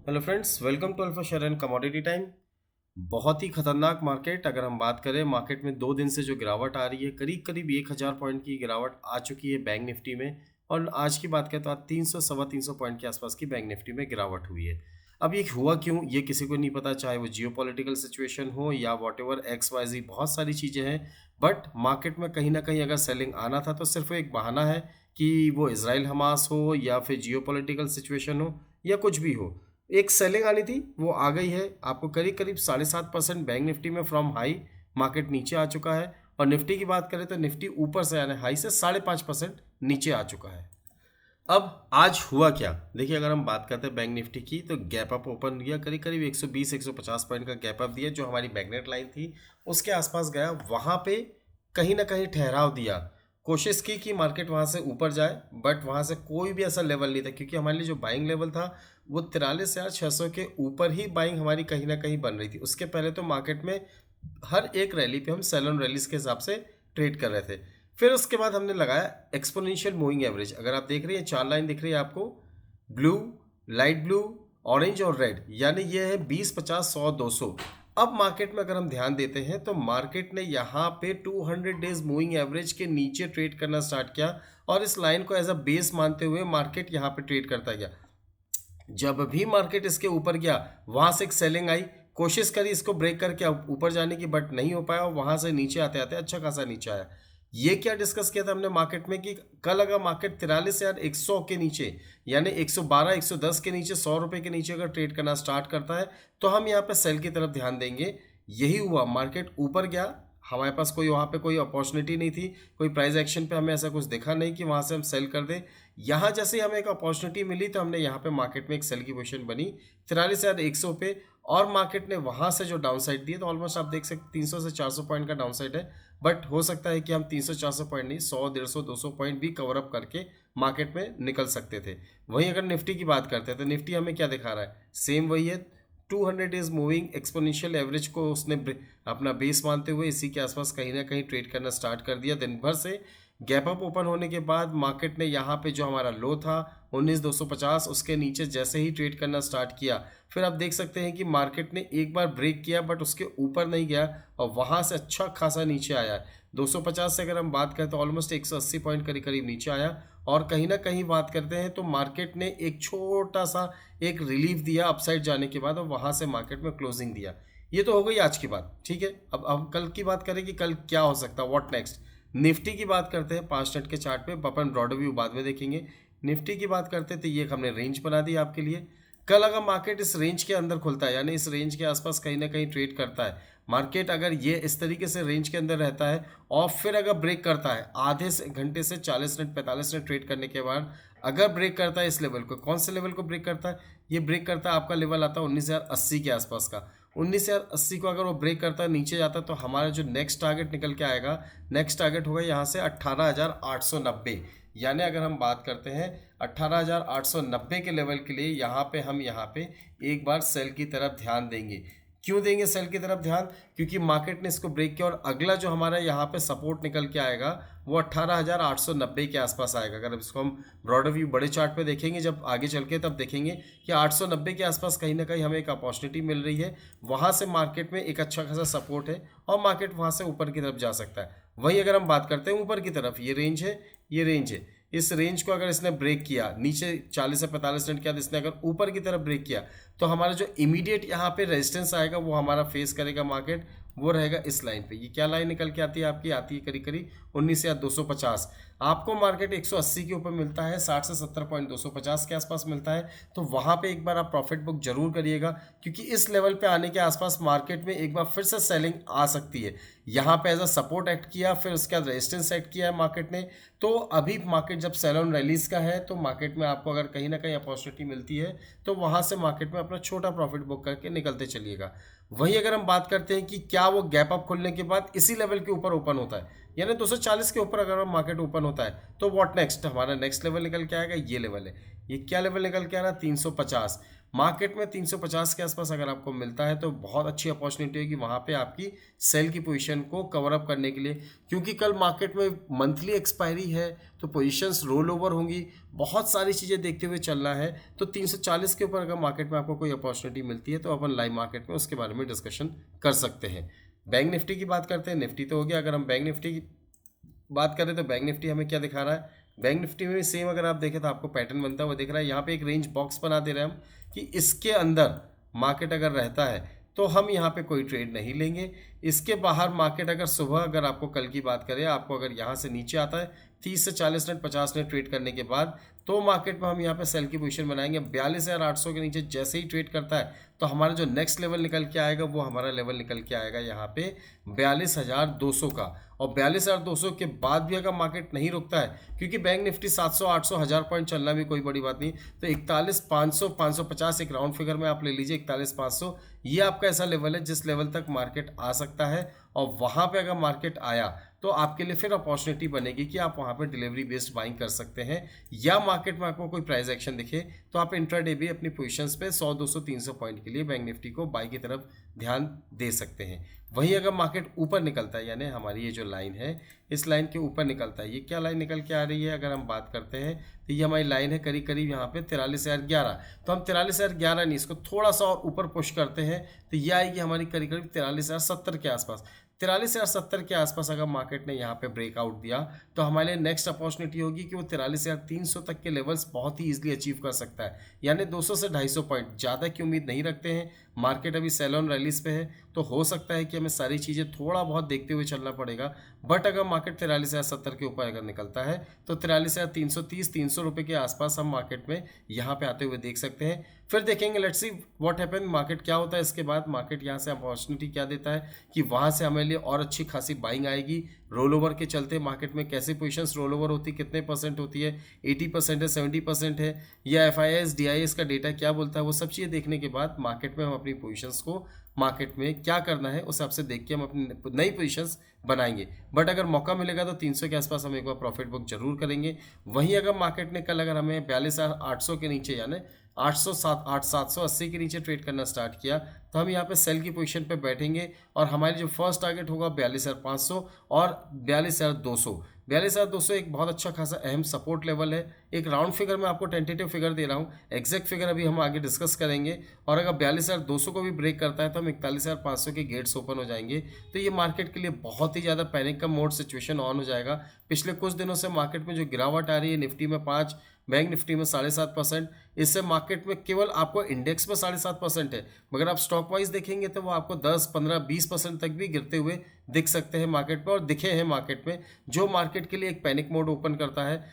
Hello friends, welcome to alpha share and commodity time. बहुत ही खतरनाक मार्केट। अगर हम बात करें मार्केट में 2 दिन से जो गिरावट आ रही है, करीब करीब 1000 पॉइंट की गिरावट आ चुकी है बैंक निफ्टी में। और आज की बात करें तो आज 300 सवा 300 पॉइंट के आसपास की बैंक निफ्टी में गिरावट हुई है। अब ये हुआ क्यों, ये किसी को नहीं पता, चाहे वो जियो पॉलिटिकल सिचुएशन हो या वॉट एवर एक्स वाई जी, बहुत सारी चीज़ें हैं। बट मार्केट में कहीं ना कहीं अगर सेलिंग आना था तो सिर्फ वो एक बहाना है कि वो इसराइल हमास हो या फिर जियो पॉलिटिकल सिचुएशन हो या कुछ भी हो। एक सेलिंग आनी थी, वो आ गई है। आपको करीब करीब 7.5% बैंक निफ्टी में फ्रॉम हाई मार्केट नीचे आ चुका है। और निफ्टी की बात करें तो निफ्टी ऊपर से यानी हाई से 5.5% नीचे आ चुका है। अब आज हुआ क्या, देखिए, अगर हम बात करते हैं बैंक निफ्टी की तो गैप अप ओपन दिया, करीब करीब 120-150 पॉइंट का गैप अप दिया। जो हमारी मैग्नेट लाइन थी उसके आसपास गया, वहां पे कहीं ना कहीं ठहराव दिया। कोशिश की कि मार्केट वहां से ऊपर जाए, बट वहां से कोई भी ऐसा लेवल नहीं था, क्योंकि हमारे लिए जो बाइंग लेवल था वो 43,600 के ऊपर ही बाइंग हमारी कहीं ना कहीं बन रही थी। उसके पहले तो मार्केट में हर एक रैली पे हम सेल ऑन रैलीज के हिसाब से ट्रेड कर रहे थे। फिर उसके बाद हमने लगाया एक्सपोनेंशियल मूविंग एवरेज। अगर आप देख रहे हैं, 4 लाइन दिख रही है आपको, ब्लू, लाइट ब्लू, ऑरेंज और रेड, यानी ये है 20, 50, 100, 200। अब मार्केट में अगर हम ध्यान देते हैं तो मार्केट ने यहाँ पे 200 डेज मूविंग एवरेज के नीचे ट्रेड करना स्टार्ट किया और इस लाइन को एज अ बेस मानते हुए मार्केट यहाँ पे ट्रेड करता गया। जब भी मार्केट इसके ऊपर गया, वहां से एक सेलिंग आई, कोशिश करी इसको ब्रेक करके ऊपर जाने की, बट नहीं हो पाया और वहां से नीचे आते आते अच्छा खासा नीचे आया। ये क्या डिस्कस किया था हमने मार्केट में कि कल अगर मार्केट 43,100 के नीचे यानी 112 110 के नीचे, 100 रुपए के नीचे अगर ट्रेड करना स्टार्ट करता है तो हम यहाँ पे सेल की तरफ ध्यान देंगे। यही हुआ, मार्केट ऊपर गया, हमारे पास कोई वहाँ पे कोई अपॉर्चुनिटी नहीं थी, कोई प्राइस एक्शन पे हमें ऐसा कुछ दिखा नहीं कि वहाँ से हम सेल कर दें। यहाँ जैसे ही हमें एक अपॉर्चुनिटी मिली तो हमने यहाँ पे मार्केट में एक सेल की पोजीशन बनी 43,100 पे। और मार्केट ने वहाँ से जो डाउन साइड दिए तो ऑलमोस्ट आप देख सकते 300 से 400 पॉइंट का डाउन साइड है। बट हो सकता है कि हम 300-400 पॉइंट नहीं, 100, 150, 200 पॉइंट भी कवर अप करके मार्केट में निकल सकते थे। वहीं अगर निफ्टी की बात करते हैं तो निफ्टी हमें क्या दिखा रहा है, सेम वही है। 200 इज मूविंग एक्सपोनेंशियल एवरेज को उसने अपना बेस मानते हुए इसी के आसपास कहीं ना कहीं ट्रेड करना स्टार्ट कर दिया। दिन भर से गैप अप ओपन होने के बाद मार्केट ने यहाँ पे जो हमारा लो था 19,250, उसके नीचे जैसे ही ट्रेड करना स्टार्ट किया, फिर आप देख सकते हैं कि मार्केट ने एक बार ब्रेक किया बट उसके ऊपर नहीं गया और वहाँ से अच्छा खासा नीचे आया है। 250 से अगर हम बात करें तो ऑलमोस्ट 180 पॉइंट करीब करीब नीचे आया। और कहीं ना कहीं बात करते हैं तो मार्केट ने एक छोटा सा एक रिलीफ दिया अपसाइड जाने के बाद और वहाँ से मार्केट में क्लोजिंग दिया। ये तो हो गई आज की बात, ठीक है। अब हम कल की बात करें कि कल क्या हो सकता है, व्हाट नेक्स्ट। निफ्टी की बात करते हैं 5 मिनट के चार्ट पे, अपन ब्रॉडर व्यू बाद में देखेंगे। निफ्टी की बात करते हैं तो ये हमने रेंज बना दी आपके लिए। कल अगर मार्केट इस रेंज के अंदर खुलता है यानी इस रेंज के आसपास कहीं ना कहीं ट्रेड करता है, मार्केट अगर ये इस तरीके से रेंज के अंदर रहता है और फिर अगर ब्रेक करता है आधे से घंटे से 40 मिनट 45 मिनट ट्रेड करने के बाद, अगर ब्रेक करता है इस लेवल को, कौन से लेवल को ब्रेक करता है, ये ब्रेक करता है आपका लेवल आता है 19,080 के आसपास का। 19,080 को अगर वो ब्रेक करता है नीचे जाता है तो हमारा जो नेक्स्ट टारगेट निकल के आएगा, नेक्स्ट टारगेट होगा यहाँ से 18,890। यानी अगर हम बात करते हैं 18,890 के लेवल के लिए, यहाँ पे एक बार सेल की तरफ ध्यान देंगे। क्यों देंगे सेल की तरफ ध्यान, क्योंकि मार्केट ने इसको ब्रेक किया और अगला जो हमारा यहाँ पे सपोर्ट निकल के आएगा वो 18,890 के आसपास आएगा। अगर इसको हम ब्रॉडर व्यू बड़े चार्ट पे देखेंगे जब आगे चल के, तब देखेंगे कि 890 के आसपास कहीं ना कहीं हमें एक अपॉर्चुनिटी मिल रही है। वहाँ से मार्केट में एक अच्छा खासा सपोर्ट है और मार्केट वहाँ से ऊपर की तरफ जा सकता है। वहीं अगर हम बात करते हैं ऊपर की तरफ, ये रेंज है, ये रेंज है। इस रेंज को अगर इसने ब्रेक किया नीचे 40 से 45 मिनट के बाद, इसने अगर ऊपर की तरफ ब्रेक किया तो हमारा जो इमीडिएट यहाँ पे रेजिस्टेंस आएगा वो हमारा फेस करेगा मार्केट, वो रहेगा इस लाइन पे। ये क्या लाइन निकल के आती है आपकी, आती है करीब करीब 19,250। आपको मार्केट 180 के ऊपर मिलता है, 60 से 70 पॉइंट 250 के आसपास मिलता है, तो वहाँ पे एक बार आप प्रॉफिट बुक जरूर करिएगा, क्योंकि इस लेवल पे आने के आसपास मार्केट में एक बार फिर से सेलिंग आ सकती है। यहाँ पे एज अ सपोर्ट एक्ट किया, फिर उसके बाद रेजिस्टेंस एक्ट किया है मार्केट ने। तो अभी मार्केट जब सेल ऑन रैलीज का है तो मार्केट में आपको अगर कहीं ना कहीं अपॉर्चुनिटी मिलती है तो वहाँ से मार्केट में अपना छोटा प्रॉफिट बुक करके निकलते चलिएगा। वहीं अगर हम बात करते हैं कि क्या वो गैप अप खुलने के बाद इसी लेवल के ऊपर ओपन होता है, यानी 240 के ऊपर अगर मार्केट ओपन होता है तो व्हाट नेक्स्ट, हमारा नेक्स्ट लेवल निकल के आएगा, ये लेवल है। ये क्या लेवल निकल के आ रहा है, 350। मार्केट में 350 के आसपास अगर आपको मिलता है तो बहुत अच्छी अपॉर्चुनिटी होगी वहाँ पे आपकी सेल की पोजीशन को कवर अप करने के लिए, क्योंकि कल मार्केट में मंथली एक्सपायरी है तो पोजीशंस रोल ओवर होंगी, बहुत सारी चीज़ें देखते हुए चलना है। तो 340 के ऊपर अगर मार्केट में आपको कोई अपॉर्चुनिटी मिलती है तो अपन लाइव मार्केट में उसके बारे में डिस्कशन कर सकते हैं। बैंक निफ्टी की बात करते हैं, निफ्टी तो हो गया। अगर हम बैंक निफ्टी की बात करें तो बैंक निफ्टी हमें क्या दिखा रहा है, बैंक निफ्टी में भी सेम अगर आप देखें तो आपको पैटर्न बनता हुआ दिख रहा है। यहाँ पे एक रेंज बॉक्स बना दे रहे हैं हम कि इसके अंदर मार्केट अगर रहता है तो हम यहाँ पे कोई ट्रेड नहीं लेंगे। इसके बाहर मार्केट अगर सुबह, अगर आपको कल की बात करें, आपको अगर यहाँ से नीचे आता है 30 से 40 मिनट 50 मिनट ट्रेड करने के बाद, तो मार्केट में हम यहाँ पे सेल की पोजीशन बनाएंगे। 42,800 के नीचे जैसे ही ट्रेड करता है तो हमारा जो नेक्स्ट लेवल निकल के आएगा वो हमारा लेवल निकल के आएगा यहाँ पे 42,200 का। और 42,200 के बाद भी अगर मार्केट नहीं रुकता है, क्योंकि बैंक निफ्टी 700 800 1000 पॉइंट चलना भी कोई बड़ी बात नहीं, तो 41,500 550 एक राउंड फिगर में आप ले लीजिए 41,500, ये आपका ऐसा लेवल है जिस लेवल तक मार्केट आ सकता है। और वहाँ पे अगर मार्केट आया तो आपके लिए फिर अपॉर्चुनिटी बनेगी कि आप वहाँ पे डिलीवरी बेस्ड बाइंग कर सकते हैं, या मार्केट में आपको कोई प्राइस एक्शन दिखे तो आप इंट्राडे भी अपनी पोजीशंस पे 100 200 300 पॉइंट के लिए बैंक निफ्टी को बाई की तरफ ध्यान दे सकते हैं। वहीं अगर मार्केट ऊपर निकलता है, यानी हमारी ये जो लाइन है इस लाइन के ऊपर निकलता है, ये क्या लाइन निकल के आ रही है अगर हम बात करते हैं तो ये हमारी लाइन है करीब करीब यहाँ पे 43,011। तो हम 43,011 नहीं, इसको थोड़ा सा और ऊपर पुश करते हैं तो ये आएगी हमारी करीब करीब 43,070 के आसपास। 43,070 के आसपास अगर मार्केट ने यहाँ पे ब्रेकआउट दिया तो हमारे लिए नेक्स्ट अपॉर्चुनिटी होगी कि वो 43,300 तक के लेवल्स बहुत ही ईजिली अचीव कर सकता है, यानी 200 से 250 पॉइंट। ज़्यादा की उम्मीद नहीं रखते हैं, मार्केट अभी सेल ऑन रैलीज पे है तो हो सकता है कि हमें सारी चीज़ें थोड़ा बहुत देखते हुए चलना पड़ेगा। बट अगर मार्केट 43,070 के ऊपर अगर निकलता है तो 43,330 300 रुपये के आसपास हम मार्केट में यहाँ पे आते हुए देख सकते हैं। फिर देखेंगे, let's see what happen, market क्या होता है इसके बाद, मार्केट यहाँ से अपॉर्चुनिटी क्या देता है कि वहाँ से हमारे लिए और अच्छी खासी बाइंग आएगी। रोल ओवर के चलते मार्केट में कैसे पोजीशंस रोल ओवर होती, कितने परसेंट होती है, 80% है, 70% है, या FIS DIS का डेटा क्या बोलता है, वो सब चीज़ें देखने के बाद मार्केट में हम अपनी पोजीशंस को मार्केट में क्या करना है उस हिसाब से देख के हम अपनी नई पोजीशंस बनाएंगे। बट अगर मौका मिलेगा तो 300 के आसपास हम एक बार प्रॉफिट बुक जरूर करेंगे। वहीं अगर मार्केट ने कल अगर हमें 42,800 के नीचे यानी 780 के नीचे ट्रेड करना स्टार्ट किया तो हम यहाँ पे सेल की पोजीशन पे बैठेंगे और हमारी जो फर्स्ट टारगेट होगा 42,500 और 42,200। 42,200 एक बहुत अच्छा खासा अहम सपोर्ट लेवल है। एक राउंड फिगर में आपको टेंटेटिव फिगर दे रहा हूँ, एग्जैक्ट फिगर अभी हम आगे डिस्कस करेंगे। और अगर 42,200 को भी ब्रेक करता है तो हम 41,500 के गेट्स ओपन हो जाएंगे। तो ये मार्केट के लिए बहुत ही ज़्यादा पैनिक का मोड सिचुएशन ऑन हो जाएगा। पिछले कुछ दिनों से मार्केट में जो गिरावट आ रही है, निफ्टी में 5, बैंक निफ्टी में 7.5%, इससे मार्केट में केवल आपको इंडेक्स में 7.5% है, मगर आप स्टॉक वाइज देखेंगे तो वो आपको 10 15 20% तक भी गिरते हुए दिख सकते हैं मार्केट में, और दिखे हैं मार्केट में, जो मार्केट के लिए एक पैनिक मोड ओपन करता है।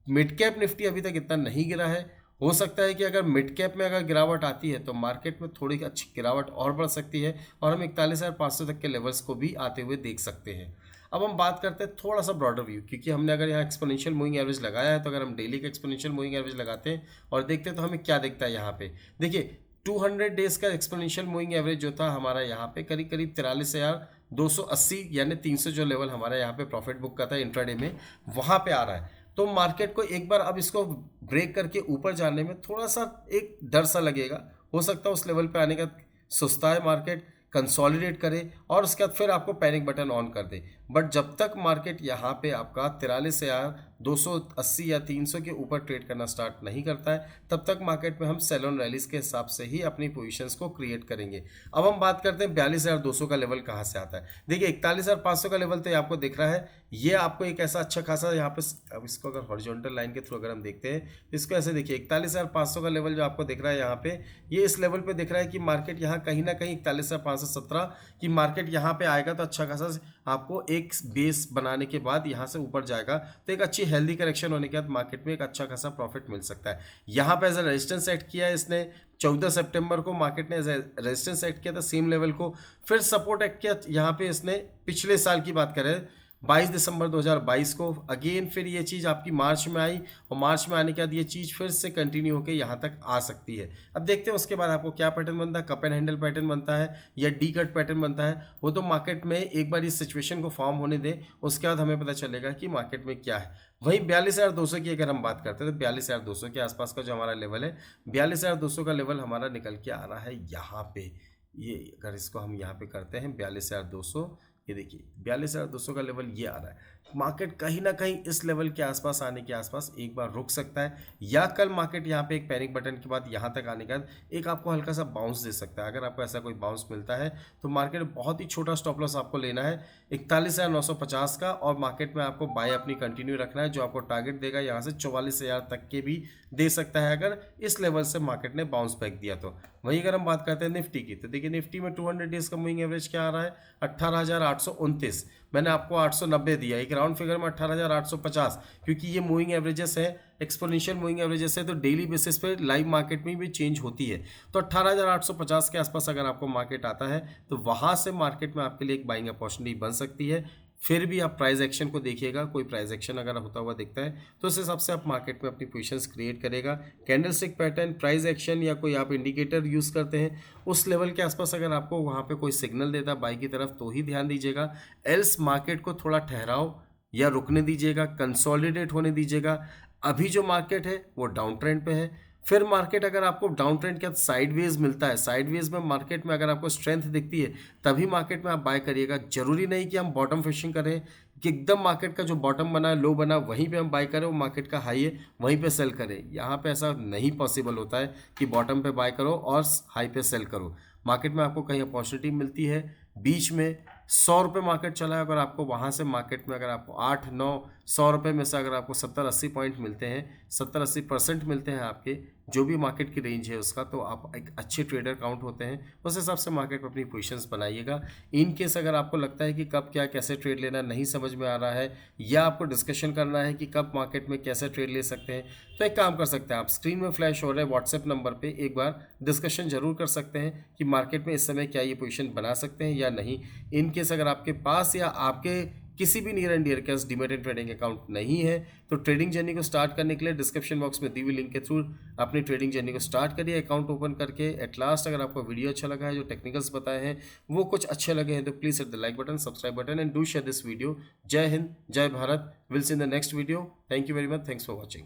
मिड कैप निफ्टी अभी तक इतना नहीं गिरा है, हो सकता है कि अगर मिड कैप में अगर गिरावट आती है तो मार्केट में थोड़ी अच्छी गिरावट और बढ़ सकती है और हम 41,500 तक के लेवल्स को भी आते हुए देख सकते हैं। अब हम बात करते हैं थोड़ा सा ब्रॉडर व्यू, क्योंकि हमने अगर यहाँ एक्सपोनेंशियल मूविंग एवरेज लगाया है तो अगर हम डेली का एक्सपोनेंशियल मूविंग एवरेज लगाते हैं और देखते हैं तो हमें क्या दिखता है। यहाँ पे देखिए 200 डेज का एक्सपोनेंशियल मूविंग एवरेज जो था हमारा यहाँ पे करीब करीब 43,280 यानी 300 जो लेवल हमारा यहाँ पे प्रॉफिट बुक का था इंट्राडे में, वहाँ पे आ रहा है। तो मार्केट को एक बार अब इसको ब्रेक करके ऊपर जाने में थोड़ा सा एक डर सा लगेगा, हो सकता है उस लेवल पे आने का सुस्ता है मार्केट, कंसोलिडेट करे और उसके बाद फिर आपको पैनिक बटन ऑन कर दे। बट जब तक मार्केट यहाँ पे आपका 43,280 या 300 के ऊपर ट्रेड करना स्टार्ट नहीं करता है तब तक मार्केट में हम सेल ऑन रैलीज के हिसाब से ही अपनी पोजीशंस को क्रिएट करेंगे। अब हम बात करते हैं 42,200 का लेवल कहाँ से आता है। देखिए 41,500 का लेवल तो ये आपको दिख रहा है, ये आपको एक ऐसा अच्छा खासा यहाँ पे, अब इसको अगर हॉरिजॉन्टल लाइन के थ्रू अगर हम देखते हैं इसको ऐसे देखिए 41,500 का लेवल जो आपको दिख रहा है यहाँ पे, ये इस लेवल पे दिख रहा है कि मार्केट यहाँ कहीं ना कहीं 41,517 की मार्केट यहाँ पे आएगा तो अच्छा खासा आपको एक बेस बनाने के बाद यहाँ से ऊपर जाएगा तो एक अच्छी हेल्दी करेक्शन होने के बाद मार्केट में एक अच्छा खासा प्रॉफिट मिल सकता है। यहाँ पे एज ए रेजिस्टेंस सेट किया है इसने 14 सितंबर को, मार्केट ने एज ए रेजिस्टेंस सेट किया था सेम लेवल को, फिर सपोर्ट एक्ट किया यहाँ पे इसने। पिछले साल की बात करें 22 दिसंबर 2022 को अगेन फिर ये चीज़ आपकी मार्च में आई और मार्च में आने के बाद ये चीज़ फिर से कंटिन्यू होकर यहाँ तक आ सकती है। अब देखते हैं उसके बाद आपको क्या पैटर्न बनता है, कप एंड हैंडल पैटर्न बनता है या डी कट पैटर्न बनता है, वो तो मार्केट में एक बार इस सिचुएशन को फॉर्म होने दें, उसके बाद हमें पता चलेगा कि मार्केट में क्या है। वहीं 42,200 की अगर हम बात करते हैं तो 42,200 के आसपास का जो हमारा लेवल है, 42,200 का लेवल हमारा निकल के आ रहा है यहाँ पे। ये अगर इसको हम यहाँ पे करते हैं 42,200, ये देखिए 42,200 का लेवल ये आ रहा है। मार्केट कहीं ना कहीं इस लेवल के आसपास आने के आसपास एक बार रुक सकता है, या कल मार्केट यहाँ पे एक पैनिक बटन के बाद यहाँ तक आने के बाद एक आपको हल्का सा बाउंस दे सकता है। अगर आपको ऐसा कोई बाउंस मिलता है तो मार्केट बहुत ही छोटा स्टॉप लॉस आपको लेना है 41,950 का, और मार्केट में आपको बाय अपनी कंटिन्यू रखना है, जो आपको टारगेट देगा यहाँ से 44,000 तक के भी दे सकता है अगर इस लेवल से मार्केट ने बाउंस बैक दिया तो। वहीं अगर हम बात करते हैं निफ्टी की, तो देखिए निफ्टी में 200 डेज का मूविंग एवरेज क्या आ रहा है, 18,829। मैंने आपको 890 दिया, एक राउंड फिगर में 18,850, क्योंकि ये मूविंग एवरेजेस है, एक्सपोनेंशियल मूविंग एवरेजेस है, तो डेली बेसिस पे लाइव मार्केट में भी चेंज होती है। तो 18,850 के आसपास अगर आपको मार्केट आता है तो वहाँ से मार्केट में आपके लिए एक बाइंग अपॉर्चुनिटी बन सकती है। फिर भी आप प्राइस एक्शन को देखिएगा, कोई प्राइस एक्शन अगर होता हुआ दिखता है तो उस हिसाब से आप मार्केट में अपनी पोजीशंस क्रिएट करेगा। कैंडलस्टिक पैटर्न, प्राइस एक्शन या कोई आप इंडिकेटर यूज़ करते हैं, उस लेवल के आसपास अगर आपको वहाँ पे कोई सिग्नल देता है बाई की तरफ तो ही ध्यान दीजिएगा, एल्स मार्केट को थोड़ा ठहराव या रुकने दीजिएगा, कंसोलिडेट होने दीजिएगा। अभी जो मार्केट है वो डाउन ट्रेंड पे है। फिर मार्केट अगर आपको डाउन ट्रेंड के बाद साइडवेज मिलता है, साइडवेज में मार्केट में अगर आपको स्ट्रेंथ दिखती है तभी मार्केट में आप बाय करिएगा। जरूरी नहीं कि हम बॉटम फिशिंग करें कि एकदम मार्केट का जो बॉटम बना है, लो बना, वहीं पे हम बाय करें, वो मार्केट का हाई है वहीं पे सेल करें। यहाँ पे ऐसा नहीं पॉसिबल होता है कि बॉटम पे बाय करो और हाई पे सेल करो। मार्केट में आपको कहीं अपॉर्चुनिटी मिलती है, बीच में 100 रुपये मार्केट चला है, अगर आपको वहाँ से मार्केट में अगर आपको 8-9-100 रुपये में से अगर आपको 70-80 पॉइंट मिलते हैं, 70-80% मिलते हैं आपके जो भी मार्केट की रेंज है उसका, तो आप एक अच्छे ट्रेडर काउंट होते हैं। उस हिसाब से मार्केट में अपनी पोजीशंस बनाइएगा। इन केस अगर आपको लगता है कि कब क्या कैसे ट्रेड लेना नहीं समझ में आ रहा है, या आपको डिस्कशन करना है कि कब मार्केट में कैसे ट्रेड ले सकते हैं, तो एक काम कर सकते हैं, आप स्क्रीन में फ्लैश हो रहे व्हाट्सएप नंबर पे एक बार डिस्कशन जरूर कर सकते हैं कि मार्केट में इस समय क्या ये पोजीशन बना सकते हैं या नहीं। इन केस अगर आपके पास या आपके किसी भी नियर एंड डियर के पास डीमैट ट्रेडिंग अकाउंट नहीं है तो ट्रेडिंग जर्नी को स्टार्ट करने के लिए डिस्क्रिप्शन बॉक्स में दी हुई लिंक के थ्रू अपनी ट्रेडिंग जर्नी को स्टार्ट करिए, अकाउंट ओपन करके। एट लास्ट अगर आपको वीडियो अच्छा लगा है, जो टेक्निकल्स बताए हैं वो कुछ अच्छे लगे हैं, तो please hit the like button, subscribe button and do share this video. जय हिंद, जय Bharat. Will see in the next video. Thank you very much. Thanks for watching.